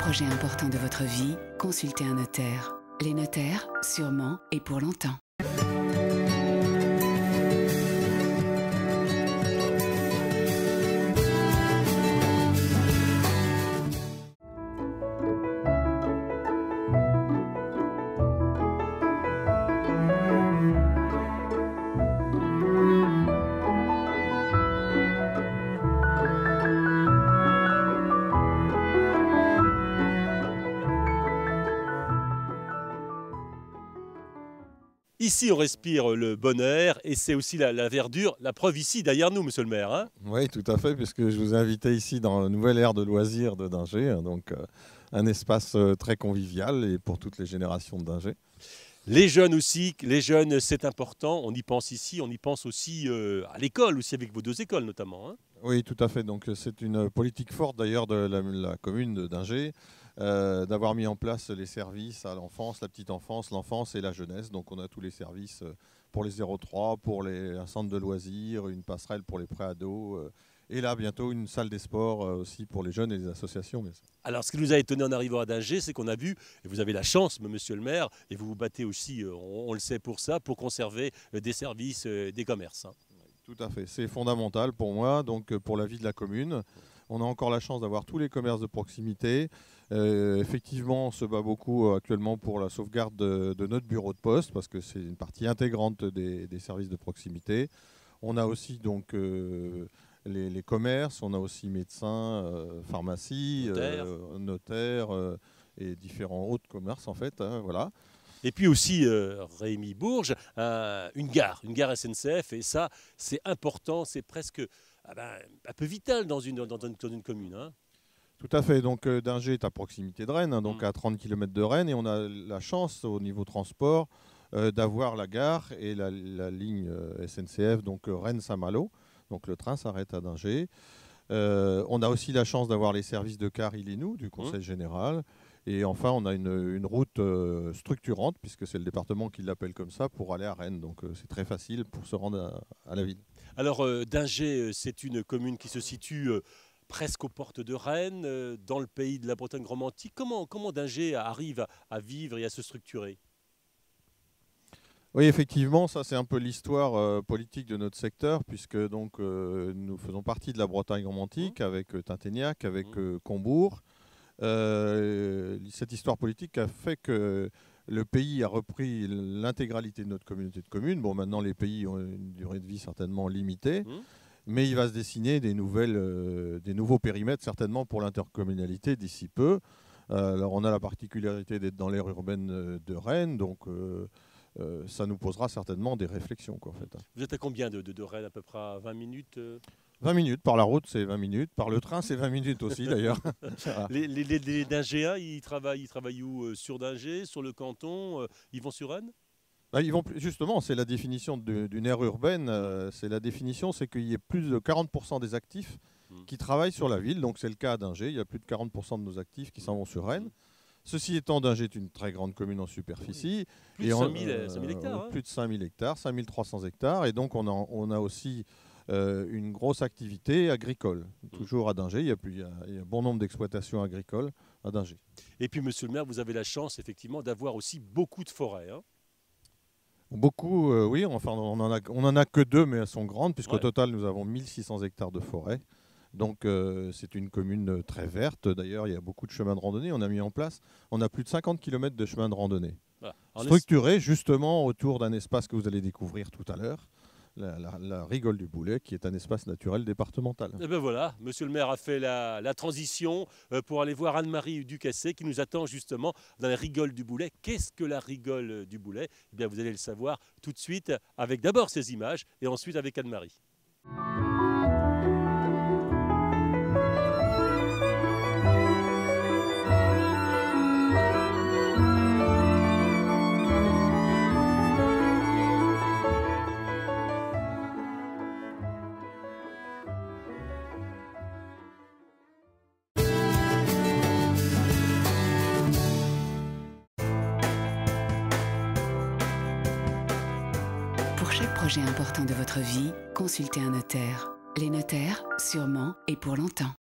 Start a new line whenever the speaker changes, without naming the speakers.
projet important de votre vie, consultez un notaire. Les notaires, sûrement et pour longtemps.
Ici, on respire le bon air et c'est aussi la verdure. La preuve ici, derrière nous, monsieur le maire. Hein.
Oui, tout à fait, puisque je vous ai invité ici dans la nouvelle aire de loisirs de Dingé, donc un espace très convivial et pour toutes les générations de Dingé.
Les jeunes aussi, les jeunes, c'est important. On y pense ici, on y pense aussi à l'école, aussi avec vos deux écoles notamment. Hein.
Oui, tout à fait. Donc c'est une politique forte d'ailleurs de la commune de Dingé, d'avoir mis en place les services à l'enfance, la petite enfance, l'enfance et la jeunesse. Donc on a tous les services pour les 0-3, pour un centre de loisirs, une passerelle pour les pré-ados. Et là, bientôt, une salle des sports aussi pour les jeunes et les associations. Bien sûr.
Alors, ce qui nous a étonné en arrivant à Dingé, c'est qu'on a vu, et vous avez la chance, monsieur le maire, et vous vous battez aussi, on le sait pour ça, pour conserver des services, des commerces. Hein.
Tout à fait, c'est fondamental pour moi, donc pour la vie de la commune. On a encore la chance d'avoir tous les commerces de proximité. Effectivement, on se bat beaucoup actuellement pour la sauvegarde de notre bureau de poste, parce que c'est une partie intégrante des services de proximité. On a aussi donc les commerces, on a aussi médecins, pharmacies, notaires et différents autres commerces en fait. Hein, voilà.
Et puis aussi, Rémi Bourges, une gare SNCF, et ça, c'est important, c'est presque un peu vital dans une commune. Hein.
Tout à fait, donc Dingé est à proximité de Rennes, hein, donc à 30 km de Rennes, et on a la chance au niveau transport d'avoir la gare et la ligne SNCF, donc Rennes-Saint-Malo, donc le train s'arrête à Dingé. On a aussi la chance d'avoir les services de car Illenou du Conseil général. Et enfin, on a une route structurante, puisque c'est le département qui l'appelle comme ça, pour aller à Rennes. Donc c'est très facile pour se rendre à la ville.
Alors Dingé, c'est une commune qui se situe presque aux portes de Rennes, dans le pays de la Bretagne romantique. Comment Dingé arrive à vivre et à se structurer ?
Oui, effectivement, ça c'est un peu l'histoire politique de notre secteur, puisque donc, nous faisons partie de la Bretagne romantique, avec Tinténiac, avec Combourg. Cette histoire politique a fait que le pays a repris l'intégralité de notre communauté de communes. Bon, maintenant, les pays ont une durée de vie certainement limitée, mais il va se dessiner des nouveaux périmètres, certainement pour l'intercommunalité d'ici peu. Alors, on a la particularité d'être dans l'aire urbaine de Rennes, donc ça nous posera certainement des réflexions. Quoi, en fait.
Vous êtes à combien de Rennes, à peu près à 20 minutes
20 minutes, par la route c'est 20 minutes, par le train c'est 20 minutes aussi d'ailleurs.
Les Dingéens, ils travaillent où? Sur Dingé, sur le canton, ils vont sur Rennes?
Ils vont, justement, c'est la définition d'une aire urbaine, c'est qu'il y ait plus de 40% des actifs qui travaillent sur la ville, donc c'est le cas à Dingé, il y a plus de 40% de nos actifs qui s'en vont sur Rennes. Ceci étant, Dingé est une très grande commune en superficie.
Plus de 5000 hectares. Hein.
Plus de 5000 hectares, 5300 hectares, et donc on a aussi une grosse activité agricole. Toujours à Dingé, il y a un bon nombre d'exploitations agricoles à Dingé.
Et puis, monsieur le maire, vous avez la chance, effectivement, d'avoir aussi beaucoup de forêts. Hein.
Beaucoup, oui. Enfin, on en a que 2, mais elles sont grandes, puisqu'au total, nous avons 1600 hectares de forêt. Donc, c'est une commune très verte. D'ailleurs, il y a beaucoup de chemins de randonnée. On a mis en place, on a plus de 50 km de chemins de randonnée. Voilà. Structurés, justement, autour d'un espace que vous allez découvrir tout à l'heure. La Rigole du Boulet, qui est un espace naturel départemental.
Et ben voilà, monsieur le maire a fait la transition pour aller voir Anne-Marie Ducassé qui nous attend justement dans la Rigole du Boulet. Qu'est-ce que la Rigole du Boulet? Eh bien, vous allez le savoir tout de suite avec d'abord ces images et ensuite avec Anne-Marie.
Pour chaque projet important de votre vie, consultez un notaire. Les notaires, sûrement et pour longtemps.